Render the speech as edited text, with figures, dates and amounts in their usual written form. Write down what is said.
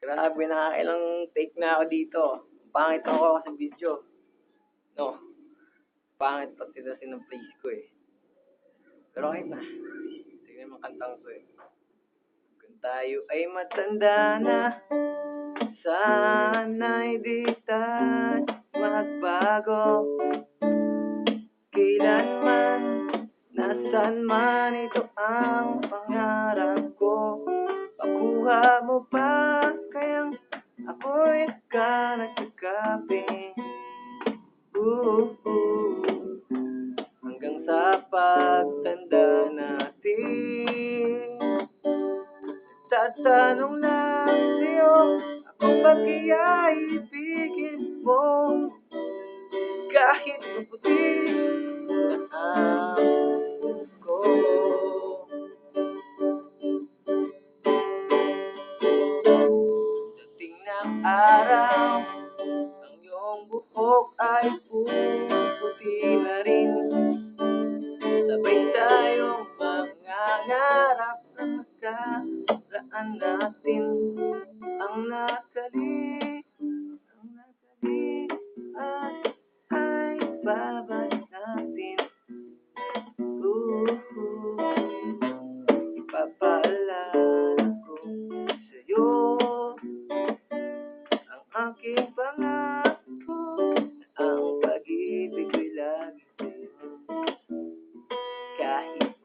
Grabe, nakakailang take na ako dito. Pangit ako sa video. No, pangit pati kasi ng place ko eh. Pero kahit na, sige naman kantang to eh. Kung tayo ay matanda na, sana'y di tayo magbago. Kailanman, nasan man ito ang pangarap ko. Makuha mo ba kayang ako'y nagkanag kagabi? Hanggang sa pagtanda natin, tatanong lang sa'yo, ako ba kaya ibigin mo? Kahit maputi na ang ko. Dating ng araw, ang iyong buhok ay puputi na rin. Sabay tayong mangangarap na magkaraan natin. Ang nakalimutan ay babalik natin. Ipapaalala ko sa'yo ang aking pangako na ang pag-ibig ko'y lagi sa'yo. Kahit